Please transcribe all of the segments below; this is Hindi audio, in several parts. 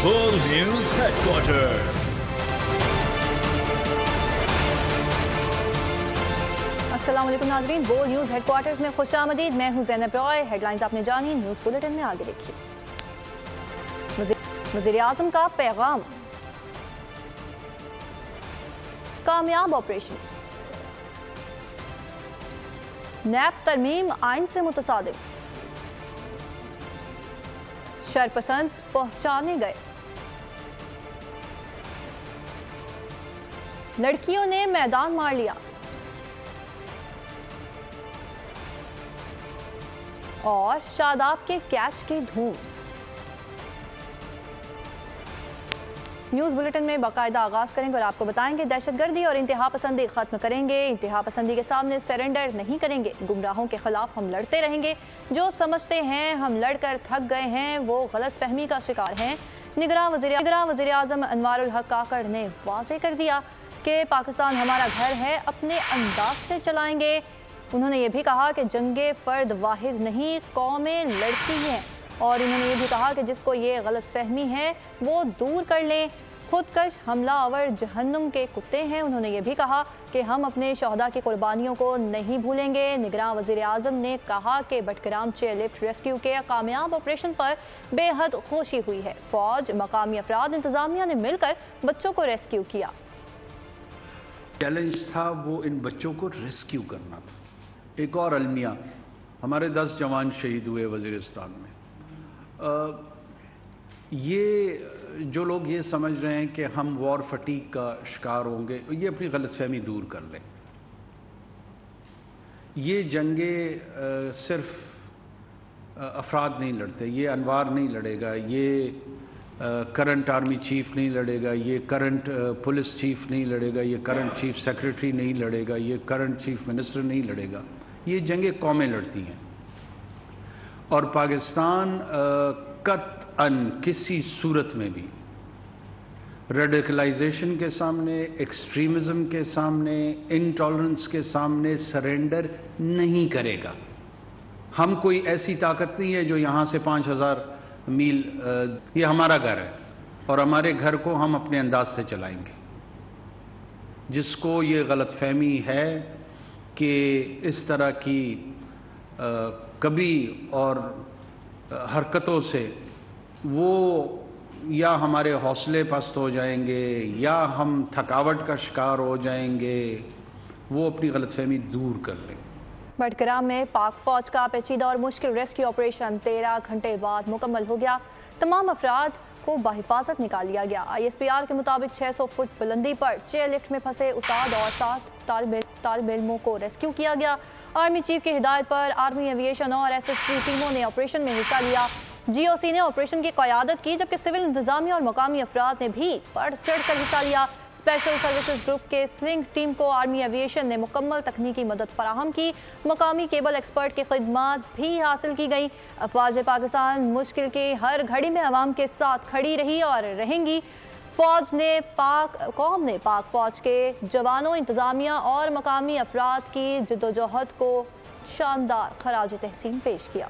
World News Headquarters. अस्सलाम वालेकुम नाज़रीन, वर्ल्ड न्यूज़ हेडक्वार्टर्स में खुशामदीद। मैं हूं ज़ैनब रॉय। हेडलाइंस आपने जानी, न्यूज़ बुलेटिन में आगे देखिए। वज़ीर आज़म का पैगाम, कामयाब ऑपरेशन, नैब तरमीम आइन से मुतसादिम, शरपसंद पहुंचाने गए, लड़कियों ने मैदान मार लिया और शादाब के कैच की धूम। न्यूज़ बुलेटिन में बाकायदा आगाज़ करेंगे और आपको बताएंगे दहशतगर्दी और इंतहा पसंदी ख़त्म करेंगे, इंतहा पसंदी के सामने सरेंडर नहीं करेंगे, गुमराहों के खिलाफ हम लड़ते रहेंगे, जो समझते हैं हम लड़कर थक गए हैं वो गलत फहमी का शिकार हैं। निगरान वज़ीर आज़म अनवारुल हक काकड़ ने वाज़ेह कर दिया कि पाकिस्तान हमारा घर है, अपने अंदाज से चलाएंगे। उन्होंने ये भी कहा कि जंगे फ़र्द वाहिद नहीं, कौमें लड़ती हैं, और उन्होंने ये भी कहा कि जिसको ये गलत फहमी है वो दूर कर लें, खुदकश हमलावर जहन्नुम के कुत्ते हैं। उन्होंने ये भी कहा कि हम अपने शहदा की कुर्बानियों को नहीं भूलेंगे। निगरान वज़ीर आज़म ने कहा कि बटग्राम चेयरलिफ्ट रेस्क्यू के कामयाब ऑपरेशन पर बेहद खुशी हुई है। फ़ौज, मकामी अफराद, इंतज़ामिया ने मिलकर बच्चों को रेस्क्यू किया। चैलेंज था वो इन बच्चों को रेस्क्यू करना था। एक और अलमिया, हमारे 10 जवान शहीद हुए वज़ीरिस्तान में। ये जो लोग ये समझ रहे हैं कि हम वॉर फटीक का शिकार होंगे, ये अपनी गलतफहमी दूर कर लें। ये जंगे सिर्फ अफराद नहीं लड़ते, ये अनवार नहीं लड़ेगा, ये करंट आर्मी चीफ नहीं लड़ेगा, ये करंट पुलिस चीफ नहीं लड़ेगा, ये करंट चीफ सेक्रेटरी नहीं लड़ेगा, ये करंट चीफ मिनिस्टर नहीं लड़ेगा। ये जंगे कौमें लड़ती हैं और पाकिस्तान कतअन किसी सूरत में भी रेडिकलाइजेशन के सामने, एक्सट्रीमिज़म के सामने, इनटॉलरेंस के सामने सरेंडर नहीं करेगा। हम कोई ऐसी ताकत नहीं है जो यहाँ से 5000 मील, ये हमारा घर है और हमारे घर को हम अपने अंदाज से चलाएंगे। जिसको ये गलतफहमी है कि इस तरह की कभी और हरकतों से वो या हमारे हौसले पस्त हो जाएंगे या हम थकावट का शिकार हो जाएंगे, वो अपनी गलतफहमी दूर कर लें। बटग्राम में पाक फौज का पेचीदा और मुश्किल रेस्क्यू ऑपरेशन 13 घंटे बाद मुकम्मल हो गया। तमाम अफराद को बाहिफाजत निकाल लिया गया। ISPR के मुताबिक 600 फुट बुलंदी पर चेयरलिफ्ट में फंसे उस्ताद और 7 तालिब इल्मों को रेस्क्यू किया गया। आर्मी चीफ की हिदायत पर आर्मी एविएशन और SSG टीमों ने ऑपरेशन में हिस्सा लिया। GOC ने ऑपरेशन की क़यादत की, जबकि सिविल इंतजामिया और मकामी अफराद ने भी बढ़ चढ़ कर हिस्सा लिया। स्पेशल सर्विसेज ग्रुप के स्लिंग टीम को आर्मी एविएशन ने मुकम्मल तकनीकी मदद फराहम की। मकामी केबल एक्सपर्ट की खिदमत भी हासिल की गई। अफवाज पाकिस्तान मुश्किल की हर घड़ी में अवाम के साथ खड़ी रही और रहेंगी। कौम ने पाक फौज के जवानों, इंतजामिया और मकामी अफराद की जद्दोजहद को शानदार खराज तहसीन पेश किया।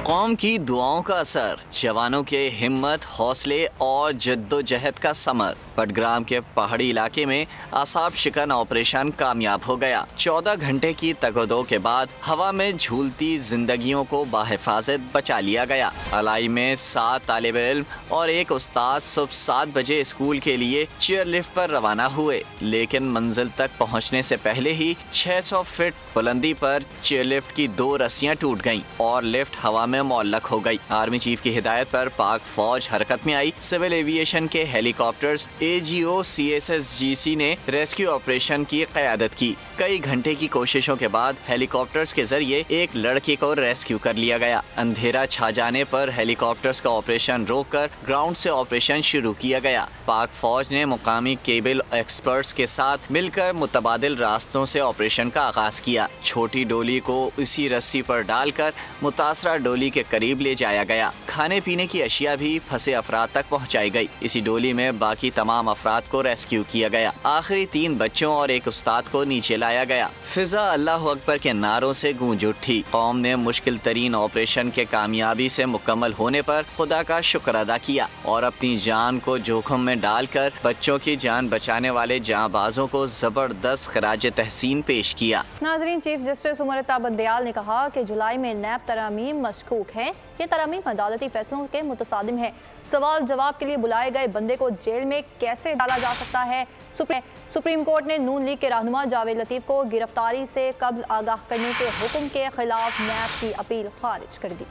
कौम की दुआओं का असर, जवानों के हिम्मत, हौसले और जद्दोजहद का समर। बटग्राम के पहाड़ी इलाके में आसाब शिकन ऑपरेशन कामयाब हो गया। 14 घंटे की तगदो के बाद हवा में झूलती जिंदगियों को बाहिफाजत बचा लिया गया। अलाई में 7 तालिब इल्म और एक उस्ताद सुबह 7 बजे स्कूल के लिए चेयरलिफ्ट पर रवाना हुए, लेकिन मंजिल तक पहुंचने से पहले ही 600 फीट बुलंदी पर चेयरलिफ्ट की 2 रस्सियां टूट गईं और लिफ्ट हवा में मुअल्लक हो गई। आर्मी चीफ की हिदायत पर पाक फौज हरकत में आई। सिविल एविएशन के हेलीकॉप्टर्स AGO CSSGC ने रेस्क्यू ऑपरेशन की क़यादत की। कई घंटे की कोशिशों के बाद हेलीकॉप्टर्स के जरिए एक लड़के को रेस्क्यू कर लिया गया। अंधेरा छा जाने पर हेलीकॉप्टर्स का ऑपरेशन रोककर ग्राउंड से ऑपरेशन शुरू किया गया। पाक फौज ने मुकामी केबल एक्सपर्ट्स के साथ मिलकर मुतबादिल रास्तों से ऑपरेशन का आगाज किया। छोटी डोली को इसी रस्सी पर डालकर मुतासरा डोली के करीब ले जाया गया। खाने पीने की अशिया भी फंसे अफराद तक पहुँचाई गई। इसी डोली में बाकी तमाम अफराद को रेस्क्यू किया गया। आखिरी 3 बच्चों और एक उस्ताद को नीचे लाया गया। फिजा अल्लाह अकबर के नारों से गूंज उठी। कौम ने मुश्किल तरीन ऑपरेशन के कामयाबी से मुकम्मल होने पर खुदा का शुक्र अदा किया और अपनी जान को जोखिम में डालकर बच्चों की जान बचाने वाले जांबाजों को जबरदस्त खराज तहसीन पेश किया। नाजरीन, चीफ जस्टिस उमरता बंदयाल ने कहा कि जुलाई में नैब तरामीम मशकूक है। ये तरामीम अदालती फैसलों के मुतसादिम है। सवाल जवाब के लिए बुलाए गए बंदे को जेल में कैसे डाला जा सकता है? सुप्रीम कोर्ट ने नून लीग के रहनुमा जावेद लतीफ को गिरफ्तारी से कब्ल आगाह करने के हुक्म के खिलाफ नैब की अपील खारिज कर दी।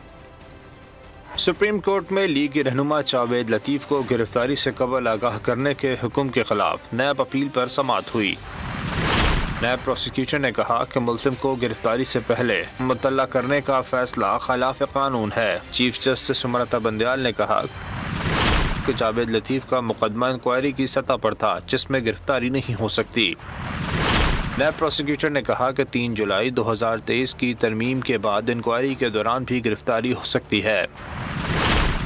सुप्रीम कोर्ट में लीग के रहनुमा जावेद लतीफ को गिरफ्तारी से कब्ल आगाह करने के हुक्म के खिलाफ नैब अपील पर समाअत हुई। नैब प्रोसिक्यूटर ने कहा कि मुल्ज़िम को गिरफ्तारी से पहले मुतल्ला करने का फैसला खिलाफ कानून है। चीफ जस्टिस उमरता बंदयाल ने कहा कि जावेद लतीफ का मुकदमा इंक्वायरी की सतह पर था, जिसमें गिरफ्तारी नहीं हो सकती। नैब प्रोसिक्यूटर ने कहा कि 3 जुलाई 2023 की तरमीम के बाद इंक्वायरी के दौरान भी गिरफ्तारी हो सकती है।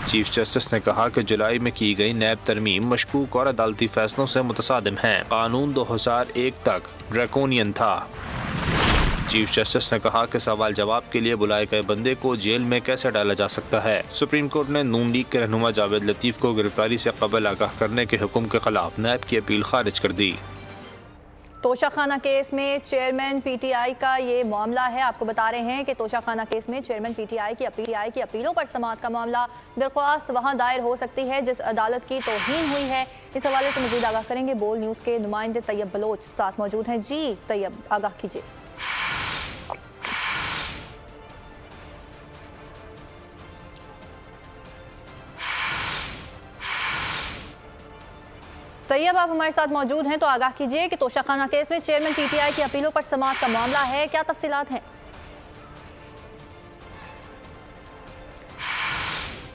चीफ जस्टिस ने कहा कि जुलाई में की गई नैब तरमीम मशकूक और अदालती फैसलों से मुतसादिम है। कानून 2001 तक ड्रैकोनियन था। चीफ जस्टिस ने कहा कि सवाल जवाब के लिए बुलाए गए बंदे को जेल में कैसे डाला जा सकता है। सुप्रीम कोर्ट ने नून लीग के रहनुमा जावेद लतीफ को गिरफ्तारी से कब्ल आगाह करने के हुक्म के खिलाफ नैब की अपील खारिज कर दी। तोशाखाना केस में चेयरमैन पीटीआई का ये मामला है। आपको बता रहे हैं कि तोशाखाना केस में चेयरमैन पीटीआई की अपीलों पर समाअत का मामला, दरख्वास्त वहां दायर हो सकती है जिस अदालत की तौहीन हुई है। इस हवाले से मजीद आगाह करेंगे बोल न्यूज़ के नुमाइंदे तैयब बलोच साथ मौजूद हैं। जी तैयब, आगाह कीजिए। तैयब, आप हमारे साथ मौजूद हैं तो आगाह कीजिए कि तोशाखाना केस में चेयरमैन पीटीआई की अपीलों पर समाअत का मामला है, क्या तफसीलात हैं?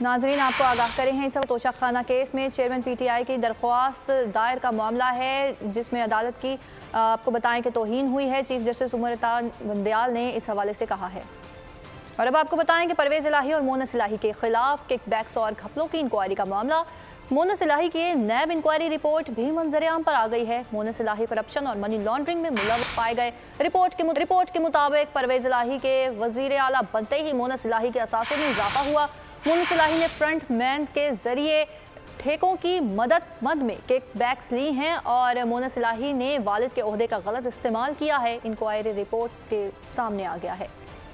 नाजरीन, आपको आगाह करें हैं सब तोशाखाना केस में चेयरमैन पीटीआई की दरख्वास्त दायर का मामला है जिसमें अदालत की आपको बताएं कि तौहीन हुई है। चीफ जस्टिस उमरता बंदयाल ने इस हवाले से कहा है। और अब आपको बताएं कि परवेज़ इलाही और मोनस इलाही के खिलाफ किकबैक्स और घपलों की इंक्वायरी का मामला। मोनस इलाही की नैब इंक्वायरी रिपोर्ट भी मंजर-ए-आम पर आ गई है। मोनस इलाही करप्शन और मनी लॉन्ड्रिंग में मुलव्वस पाए गए। रिपोर्ट के मुताबिक परवेज़ इलाही के वज़ीर आला बनते ही मोनस इलाही के असासे में इजाफा हुआ। मोनस इलाही ने फ्रंट मैन के जरिए ठेकों की मद में किकबैक्स ली हैं और मोनस इलाही ने वालिद के ओहदे का गलत इस्तेमाल किया है। इंक्वायरी रिपोर्ट के सामने आ गया है।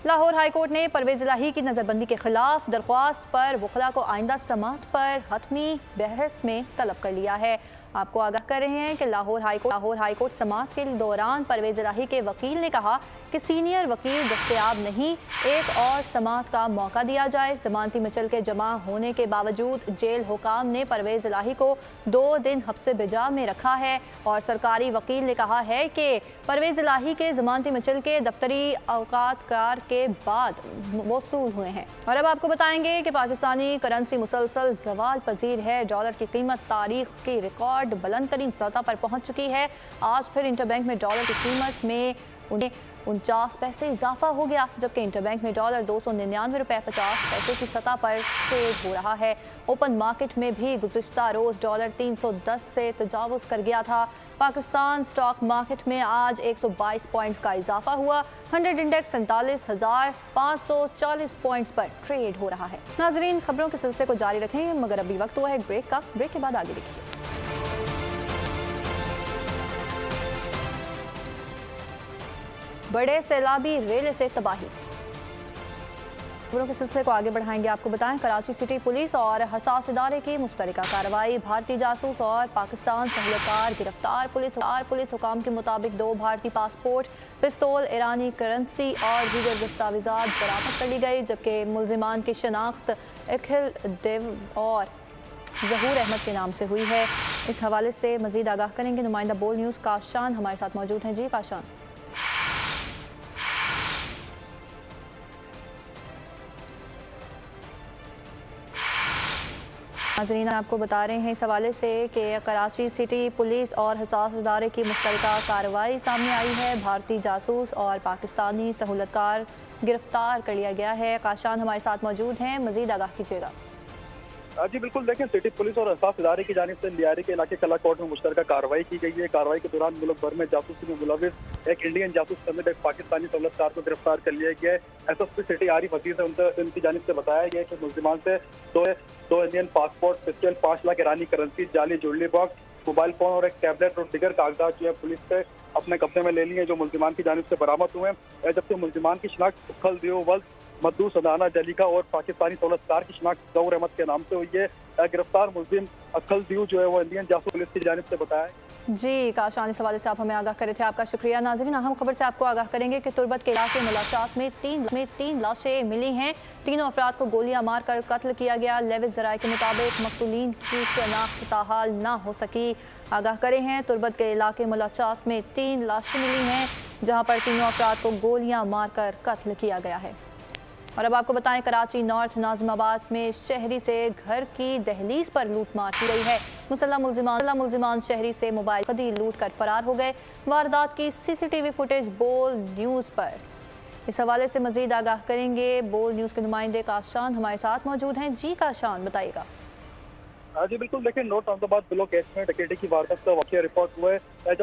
लाहौर हाई कोर्ट ने परवेज़ इलाही की नज़रबंदी के खिलाफ दरख्वास्त पर वकला को आइंदा समाअत पर हतमी बहस में तलब कर लिया है। आपको आगाह कर रहे हैं कि लाहौर हाई कोर्ट समाअत के दौरान परवेज़ इलाही के वकील ने कहा कि सीनियर वकील दस्तयाब नहीं, एक और समाअत का मौका दिया जाए। जमानती मचल के जमा होने के बावजूद जेल हुकाम ने परवेज़ इलाही को 2 दिन हब्से बिजा में रखा है और सरकारी वकील ने कहा है कि परवेज़ इलाही के जमानती मचल के दफ्तरी औकात कार के बाद वसूल हुए हैं। और अब आपको बताएंगे कि पाकिस्तानी करेंसी मुसलसल ज़वाल पजीर है। डॉलर की कीमत तारीख की रिकॉर्ड बुलंद तरीन सतह पर पहुँच चुकी है। आज फिर इंटरबैंक में डॉलर की कीमत में 49 पैसे इजाफा हो गया, जबकि इंटरबैंक में डॉलर 299 रुपये 50 पैसे की सतह पर ट्रेड हो रहा है। ओपन मार्केट में भी गुज़िश्ता रोज़ डॉलर 310 से तजावुज़ कर गया था। पाकिस्तान स्टॉक मार्केट में आज 122 पॉइंट्स का इजाफा हुआ। 100 इंडेक्स 47,540 पॉइंट्स पर ट्रेड हो रहा है। नाजरीन, खबरों के सिलसिले को जारी रखेंगे मगर अभी वक्त हुआ है एक ब्रेक का। ब्रेक के बाद आगे देखिए। बड़े सैलाबी रेले से तबाही। खबरों के सिलसिले को आगे बढ़ाएंगे। आपको बताएं, कराची सिटी पुलिस और हसास इदारे की मुश्तरका कार्रवाई। भारतीय जासूस और पाकिस्तान सहूलतकार गिरफ्तार। पुलिस हुकाम के मुताबिक 2 भारतीय पासपोर्ट, पिस्तौल, ईरानी करेंसी और दीगर दस्तावेजात बरामद कर ली गई, जबकि मुलजिमान की शनाख्त अखिल देव और ज़हूर अहमद के नाम से हुई है। इस हवाले से मजीद आगाह करेंगे नुमाइंदा बोल न्यूज़ काशान हमारे साथ मौजूद हैं। जी काशान। नाज़रीन, आपको बता रहे हैं इस हवाले से कि कराची सिटी पुलिस और हसास इदारे की मुश्तरका कार्रवाई सामने आई है। भारतीय जासूस और पाकिस्तानी सहूलतकार गिरफ्तार कर लिया गया है। काशान हमारे साथ मौजूद हैं, मज़ीद आगाह कीजिएगा। जी बिल्कुल, देखें सिटी पुलिस और इंसाफ इदारे की जानिब से लियारी के इलाके कला कोर्ट में मुश्तरका कार्रवाई की गई है। कार्रवाई के दौरान मुल्क भर में जासूसी में मुलविस एक इंडियन जासूस समेत एक पाकिस्तानी दौलतकार को गिरफ्तार कर लिया गया है। SSP सिटी आरिफ अजीज है, उनकी जानिब से बताया गया है कि मुल्जिमान से दो इंडियन पासपोर्ट, पिस्टल, 5 लाख ईरानी करेंसी, जाली ज्वेलरी बॉक्स, मोबाइल फोन और एक टैबलेट और दीगर कागजात जो है पुलिस से अपने कब्जे में ले लिए, जो मुल्जिमान की जानिब से बरामद हुए हैं। जबकि मुल्जिमान की शिनाख्त उखल दियोवल, मद्दू सदाना जलीका और पाकिस्तानी दौलतकार की शिनाख्त गौर अहमद के नाम से हुई है। गिरफ्तार मुल्जिम अक्खल दियो जो है वो इंडियन जासूस पुलिस की जानिब से बताया। जी काशान, इस हवाले से आप हमें आगाह करे थे, आपका शुक्रिया। नाज़रीन, अहम खबर से आपको आगाह करेंगे कि तुर्बत के इलाके मुलाकात में तीन लाशें मिली हैं। तीनों अफराद को गोलियां मारकर कत्ल किया गया। लेविस ज़राए के मुताबिक मक़तूलीन की शनाख्त ताहाल ना हो सकी। आगाह करे हैं तुर्बत के इलाके मुलाकात में 3 लाशें मिली हैं, जहाँ पर तीनों अफराद को गोलियाँ मारकर कत्ल किया गया है। और अब आपको बताएं, कराची नॉर्थ नाज़िमाबाद में शहरी से घर की दहलीज पर लूटमार की गई है। मुसल्लह मुल्जिमान शहरी से मोबाइल खदी लूट कर फरार हो गए। वारदात की CCTV फुटेज बोल न्यूज़ पर। इस हवाले से मजीद आगाह करेंगे बोल न्यूज़ के नुमाइंदे काशान हमारे साथ मौजूद हैं। जी काशान, बताइएगा। जी बिल्कुल, देखिए नॉर्थ नाज़िमाबाद ब्लॉक एच में डकैती की वारदात का वाक़या रिपोर्ट हुआ है।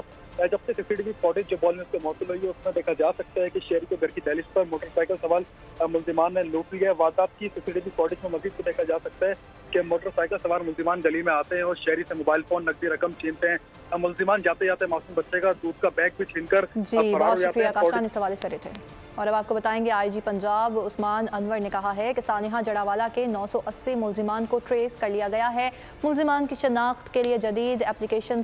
जब से CCTV फुटेज जो बॉल न्यूज़ को मौसूल हुई है उसमें देखा जा सकता है कि शहरी को घर की दहलीज पर मोटरसाइकिल सवार मुल्जिमान ने लूट लिया। वारदात की CCTV फुटेज में मजीद को देखा जा सकता है कि मोटरसाइकिल सवार मुल्जिमान गली में आते हैं और शहरी से मोबाइल फोन, नकदी रकम छीनते हैं। मुल्जिमान जाते जाते मासूम बच्चे का दूध का बैग भी छीनकर फरार हो जाते हैं। इस हवाले से रहे थे। और अब आपको बताएंगे, IG पंजाब उस्मान अनवर ने कहा है कि सानिहा जड़ावाला के 980 मुल्जिमान को ट्रेस कर लिया गया है। मुल्जिमान की शनाख्त के लिए जदीद एप्लीकेशन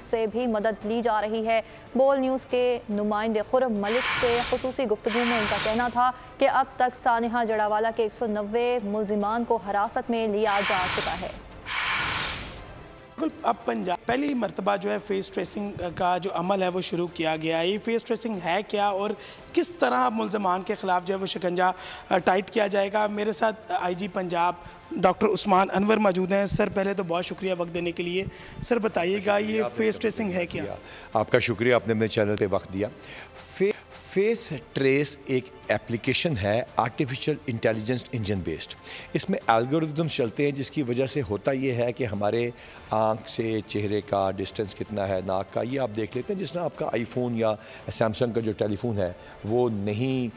से भी मदद ली जा रही है। बोल न्यूज़ के नुमाइंदे खुरम मलिक से खुसूसी गुफ्तगू में उनका कहना था कि अब तक सानिहा जड़ावाला के 190 मुल्जिमान को हिरासत में लिया जा चुका है। अब पंजाब पहली मरतबा जो है फेस ट्रेसिंग का जो अमल है वो शुरू किया गया है। ये फेस ट्रेसिंग है क्या और किस तरह मुल्ज़मान के ख़िलाफ़ जो है वो शिकंजा टाइट किया जाएगा? मेरे साथ IG पंजाब डॉक्टर उस्मान अनवर मौजूद हैं। सर, पहले तो बहुत शुक्रिया वक्त देने के लिए। सर बताइएगा, ये फेस ट्रेसिंग है क्या? आपका शुक्रिया, आपने अपने चैनल पे वक्त दिया। फेस ट्रेस एक एप्लीकेशन है आर्टिफिशियल इंटेलिजेंस इंजन बेस्ड। इसमें एल्गोरिदम्स चलते हैं जिसकी वजह से होता ये है कि हमारे आँख से चेहरे का डिस्टेंस कितना है, नाक का, ये आप देख लेते हैं। जिस तरह आपका आईफोन या सैमसंग का जो टेलीफोन है वो नहीं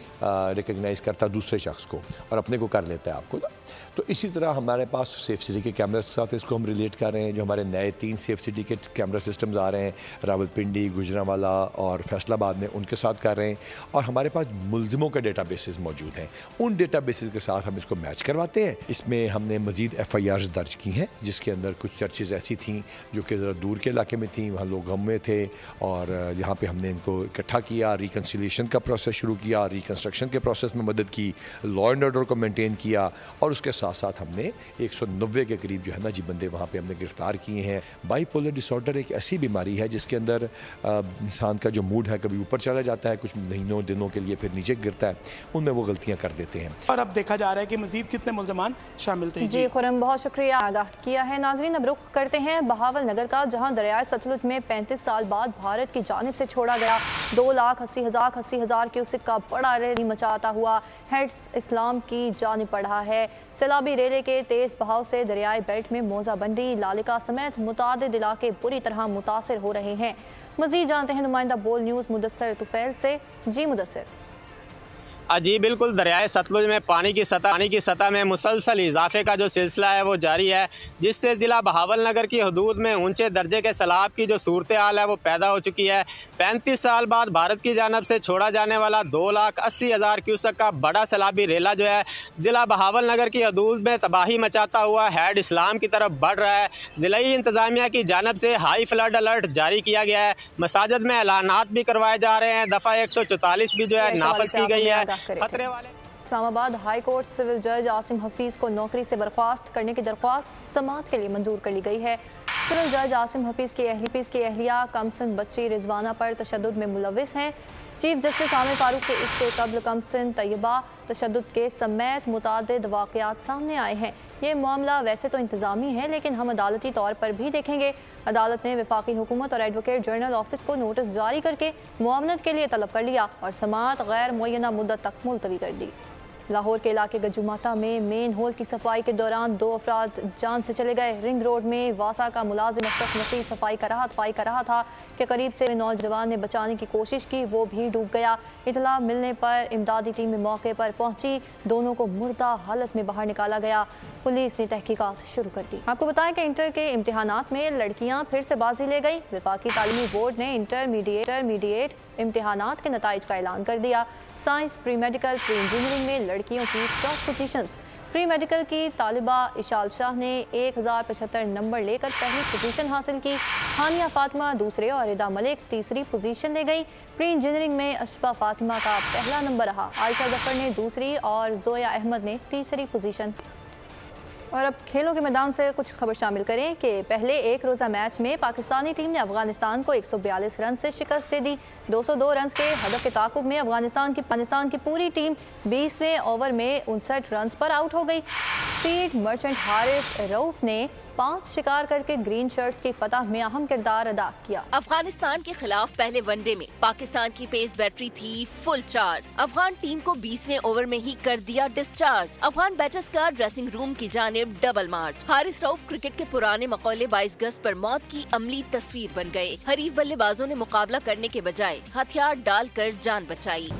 रिकग्नाइज़ करता दूसरे शख्स को और अपने को कर लेता है आपको। तो इसी तरह हमारे पास सेफ सिटी के कैमरा के साथ इसको हम रिलेट कर रहे हैं। जो हमारे नए 3 सेफ सिटी के कैमरा सिस्टम्स आ रहे हैं, रावलपिंडी, गुजरांवाला और फैसलाबाद में, उनके साथ कर रहे हैं। और हमारे पास मुल्जिमों के डेटा बेसिस मौजूद हैं। उन डेटा बेसिस के साथ हम इसको मैच करवाते हैं। इसमें हमने मज़ीद FIRs दर्ज की हैं जिसके अंदर कुछ चर्चेज़ ऐसी थीं जो कि ज़रा दूर के इलाके में थी, वहाँ लोग गम में थे और यहाँ पे हमने इनको इकट्ठा किया, रिकन्सिलिएशन का प्रोसेस शुरू किया, रिकन्स्ट्रक्शन के प्रोसेस में मदद की, लॉ एंड ऑर्डर को मेंटेन किया और उसके साथ साथ हमने 190 के करीब जो है ना जी बंदे वहाँ पे हमने गिरफ्तार किए हैं। बाइपोलर डिसऑर्डर एक ऐसी बीमारी है जिसके अंदर इंसान का जो मूड है कभी ऊपर चला जाता है, कुछ महीनों दिनों के लिए फिर नीचे गिरता है, उनमें वो गलतियाँ कर देते हैं। और अब देखा जा रहा है कि मज़ीद कितने मुल्ज़मान शामिल थे। जी खुरम, बहुत शुक्रिया आगाह किया है। नाजरीन, अब रुख करते हैं बहावल नगर का, जहाँ दरियाए सतलुज में 35 साल बाद भारत की जानिब से छोड़ा गया 2,80,000 क्यूसेक का बड़ा रैली मचाता हुआ हेड्स इस्लाम की जानिब बढ़ा है। सैलाबी रेले के तेज़ बहाव से दरियाई बेल्ट में मोज़ाबंडी, लालिका समेत मुतादिद इलाके बुरी तरह मुतासिर हो रहे हैं। मज़ीद जानते हैं नुमाइंदा बोल न्यूज़ मुदस्सर तुफैल से। जी मुदस्सर। जी बिल्कुल, दरियाए सतलुज में पानी की सतह में मुसलसल इजाफे का जो सिलसिला है वो जारी है, जिससे ज़िला बहावल नगर की हदूद में ऊंचे दर्जे के सैलाब की जो सूरत हाल है वो पैदा हो चुकी है। 35 साल बाद भारत की जानब से छोड़ा जाने वाला 2,80,000 क्यूसेक का बड़ा सैलाबी रेला जो है ज़िला बहावल नगर की हदूद में तबाही मचाता हुआ हेड इस्लाम की तरफ बढ़ रहा है। ज़िलाई इंतज़ामिया की जानब से हाई फ्लड अलर्ट जारी किया गया है। मसाजिद में ऐलानात भी करवाए जा रहे हैं। दफ़ा 144 भी जो है नाफज की गई है। खतरे वाले इस्लामाबाद हाई कोर्ट सिविल जज आसिम हफीज़ को नौकरी से बर्खास्त करने की दरख्वास्त समाअत के लिए मंजूर कर ली गई है। सिविल जज आसिम हफीज़ की अहलिया कमसन बच्ची रिजवाना पर तशद्दुद में मुलविस हैं। चीफ जस्टिस आमिर फारूक के इससे कबल कमसन तैयबा तशद्दुद के समेत मुतादिद वाक़यात सामने आए हैं। ये मामला वैसे तो इंतज़ामी है, लेकिन हम अदालती तौर पर भी देखेंगे। अदालत ने वफाकी हुकूमत और एडवोकेट जनरल ऑफिस को नोटिस जारी करके मुआवनत के लिए तलब कर लिया और समाअत गैर मुअय्यना मुद्दत तक मुलतवी कर दी। लाहौर के इलाके गजुमाता में मेन होल की सफाई के दौरान 2 अफराद जान से चले गए। रिंग रोड में वासा का मुलाजिम अशरफ नसीर सफाई कर रहा था कि करीब से नौजवान ने बचाने की कोशिश की, वो भी डूब गया। इतला मिलने पर इमदादी टीम मौके पर पहुंची, दोनों को मुर्दा हालत में बाहर निकाला गया। पुलिस ने तहकीकात शुरू कर दी। आपको बताएं कि इंटर के इम्तिहानात में लड़कियां फिर से बाजी ले गई। वफाकी तालीमी बोर्ड ने इंटरमीडिएट इम्तिहानात के नताइज का ऐलान कर दिया। Science, pre medical, pre engineering में लड़कियों की टॉप पोजीशंस। प्री मेडिकल की तालिबा इशाल शाह ने 1075 नंबर लेकर पहली पोजीशन हासिल की। हानिया फातिमा दूसरे और रिदा मलिक तीसरी पोजीशन ले गई। प्री इंजीनियरिंग में अशबा फातिमा का पहला नंबर रहा। आयशा जफर ने दूसरी और जोया अहमद ने तीसरी पोजीशन। और अब खेलों के मैदान से कुछ खबर शामिल करें कि पहले एक रोज़ा मैच में पाकिस्तानी टीम ने अफगानिस्तान को 142 रन से शिकस्त दे दी। 202 रन के हदफ के ताकुब में अफगानिस्तान की पूरी टीम 20वें ओवर में 59 रन पर आउट हो गई। स्पीड मर्चेंट हारिस रऊफ ने 5 शिकार करके ग्रीन शर्ट्स की फतह में अहम किरदार अदा किया। अफगानिस्तान के खिलाफ पहले वनडे में पाकिस्तान की पेस बैटरी थी फुल चार्ज। अफगान टीम को 20वें ओवर में ही कर दिया डिस्चार्ज। अफगान बैटर्स का ड्रेसिंग रूम की जानिब डबल मार्च। हारिस रऊफ क्रिकेट के पुराने मकौले 22 गज पर मौत की अमली तस्वीर बन गए। हरीफ बल्लेबाजों ने मुकाबला करने के बजाय हथियार डालकर जान बचाई।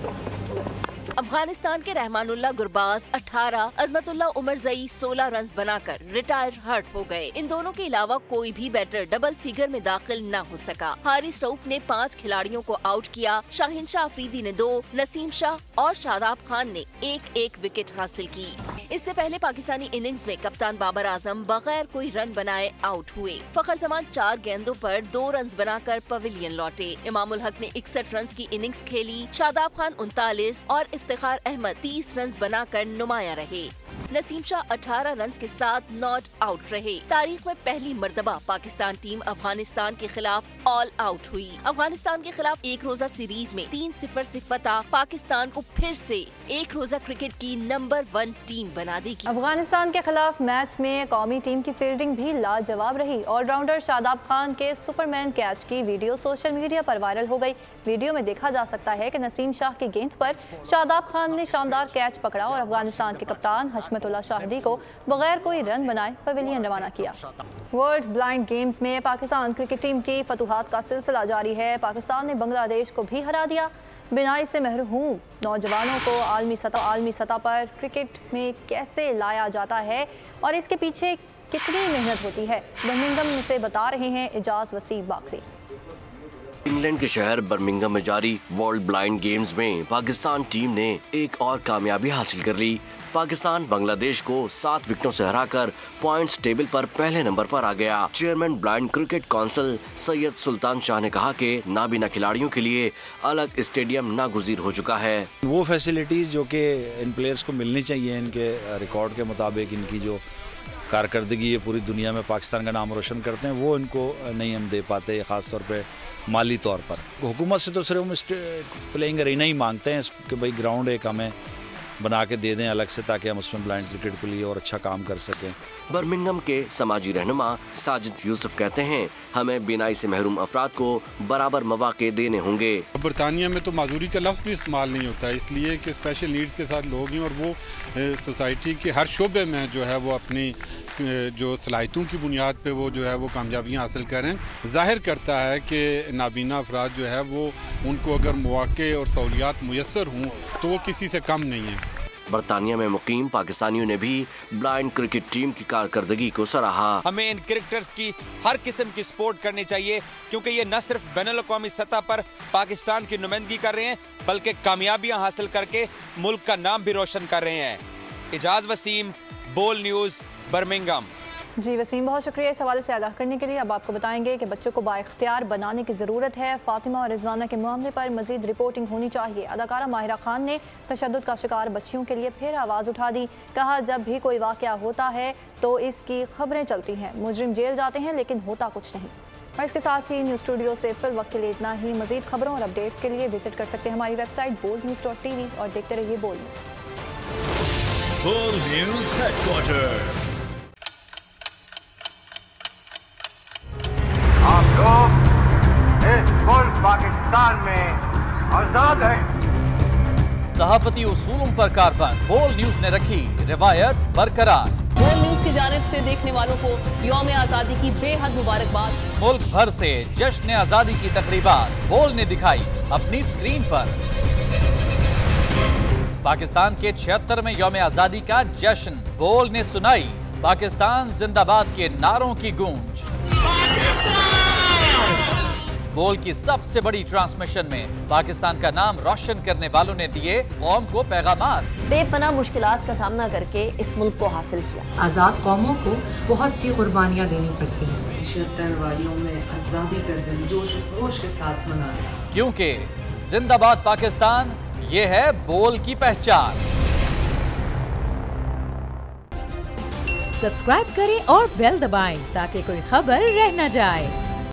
अफगानिस्तान के रहमानुल्लाह गुरबाज 18, अजमतुल्लाह उमरजई 16 रन बनाकर रिटायर हर्ट हो गए। इन दोनों के अलावा कोई भी बैटर डबल फिगर में दाखिल न हो सका। हारिस रऊफ ने 5 खिलाड़ियों को आउट किया। शाहीन शाह अफरीदी ने 2, नसीम शाह और शादाब खान ने 1-1 विकेट हासिल की। इससे पहले पाकिस्तानी इनिंग्स में कप्तान बाबर आजम बगैर कोई रन बनाए आउट हुए। फखर जमान 4 गेंदों पर 2 रन बनाकर पवेलियन लौटे। इमामुल हक ने 61 रन की इनिंग्स खेली। शादाब खान 39 और इफ्तिखार अहमद 30 रन बनाकर नुमाया रहे। नसीम शाह 18 रन के साथ नॉट आउट रहे। तारीख में पहली मर्तबा पाकिस्तान टीम अफगानिस्तान के खिलाफ ऑल आउट हुई। अफगानिस्तान के खिलाफ एक रोजा सीरीज में 3-0 से फतह पाकिस्तान को फिर से एक रोजा क्रिकेट की नंबर 1 टीम बना देगी। अफगानिस्तान के खिलाफ मैच में कौमी टीम की फील्डिंग भी लाजवाब रही। ऑलराउंडर शादाब खान के सुपरमैन कैच की वीडियो सोशल मीडिया पर वायरल हो गई। वीडियो में देखा जा सकता है कि नसीम शाह की गेंद पर शादाब खान ने शानदार कैच पकड़ा और अफगानिस्तान के कप्तान हशमतुल्लाह शाहिदी को बगैर कोई रन बनाए पवेलियन रवाना किया। वर्ल्ड ब्लाइंड गेम्स में पाकिस्तान क्रिकेट टीम की फतूहात का सिलसिला जारी है। पाकिस्तान ने बांग्लादेश को भी हरा दिया। बिनाई से महरूम नौजवानों को आलमी सतह पर क्रिकेट में कैसे लाया जाता है और इसके पीछे कितनी मेहनत होती है, बर्मिंघम से बता रहे हैं एजाज वसीम बाकरी। इंग्लैंड के शहर बर्मिंघम में जारी वर्ल्ड ब्लाइंड गेम्स में पाकिस्तान टीम ने एक और कामयाबी हासिल कर ली। पाकिस्तान बांग्लादेश को 7 विकेटों से हराकर पॉइंट्स टेबल पर पहले नंबर पर आ गया। Chairman blind cricket council Syed Sultan Shah ने कहा कि नाबीना खिलाड़ियों के लिए अलग स्टेडियम नागुज़ीर हो चुका है। वो फैसिलिटीज जो कि इन प्लेयर्स को मिलनी चाहिए, इनके रिकॉर्ड के मुताबिक इनकी जो कारकर्दगी ये पूरी दुनिया में पाकिस्तान का नाम रोशन करते हैं, वो इनको नहीं हम दे पाते, ख़ास तौर पे माली तौर पर। हुकूमत से तो सिर्फ हम प्लेइंग अरीना ही मांगते हैं कि भाई ग्राउंड एक हमें बना के दे दें अलग से, ताकि हम उसमें ब्लाइंड क्रिकेट के लिए और अच्छा काम कर सकें। बर्मिंघम के समाजी रहनुमा साजिद यूसुफ कहते हैं, हमें बिनाई से महरूम अफराद को बराबर मौके देने होंगे। बरतानिया में तो माजूरी का लफ्ज़ भी इस्तेमाल नहीं होता, इसलिए कि स्पेशल नीड्स के साथ लोग हैं और वो सोसाइटी के हर शोबे में जो है वो अपनी जो सलाहियतों की बुनियाद पे वो जो है वो कामयाबियाँ हासिल करें। जाहिर करता है कि नाबीना अफराद जो है वो उनको अगर मौके और सहूलियात मुयस्सर हों तो वो किसी से कम नहीं है। बरतानिया में मुकीम पाकिस्तानियों ने भी ब्लाइंड क्रिकेट टीम की कारकर्दगी को सराहा। हमें इन क्रिकेटर्स की हर किस्म की सपोर्ट करनी चाहिए, क्योंकि ये न सिर्फ बैनुल-अक़वामी सतह पर पाकिस्तान की नुमाइंदगी कर रहे हैं, बल्कि कामयाबियां हासिल करके मुल्क का नाम भी रोशन कर रहे हैं। एजाज वसीम, बोल न्यूज़, बर्मिंघम। जी वसीम, बहुत शुक्रिया इस हवाले से आगाह करने के लिए। अब आपको बताएंगे कि बच्चों को बाइख्तियार बनाने की ज़रूरत है। फातिमा और रिजवाना के मामले पर मजीद रिपोर्टिंग होनी चाहिए। अदाकारा माहिरा खान ने तशद्दुद का शिकार बच्चियों के लिए फिर आवाज़ उठा दी। कहा, जब भी कोई वाक़या होता है तो इसकी खबरें चलती हैं, मुजरिम जेल जाते हैं लेकिन होता कुछ नहीं। और इसके साथ ही न्यूज़ स्टूडियो से फिल वक्त के लिए इतना ही। मजीद खबरों और अपडेट्स के लिए विजिट कर सकते हैं हमारी वेबसाइट boldnews.tv और देखते रहिए बोल्ड न्यूज़ हेडक्वार्टर। आप लोग इस मुल्क पाकिस्तान में आजाद हैं। सहाफती उसूलों पर कारबंद। बोल न्यूज ने रखी रिवायत बरकरार। बोल न्यूज की जानिब से देखने वालों को यौम आजादी की बेहद मुबारकबाद। मुल्क भर से जश्न आजादी की तकरीबात बोल ने दिखाई अपनी स्क्रीन पर। पाकिस्तान के 76वें यौम आजादी का जश्न। बोल ने सुनाई पाकिस्तान जिंदाबाद के नारों की गूंज। बोल की सबसे बड़ी ट्रांसमिशन में पाकिस्तान का नाम रोशन करने वालों ने दिए कौम को पैगामात। बेपनाह मुश्किलात का सामना करके इस मुल्क को हासिल किया। आज़ाद कौमों को बहुत सी कुर्बानियाँ देनी पड़ती हैं। 76 वालियों में आज़ादी का दिन जोश खरोश के साथ मनाया, क्योंकि जिंदाबाद पाकिस्तान ये है बोल की पहचान। सब्सक्राइब करें और बेल दबाएं ताकि कोई खबर रह न जाए।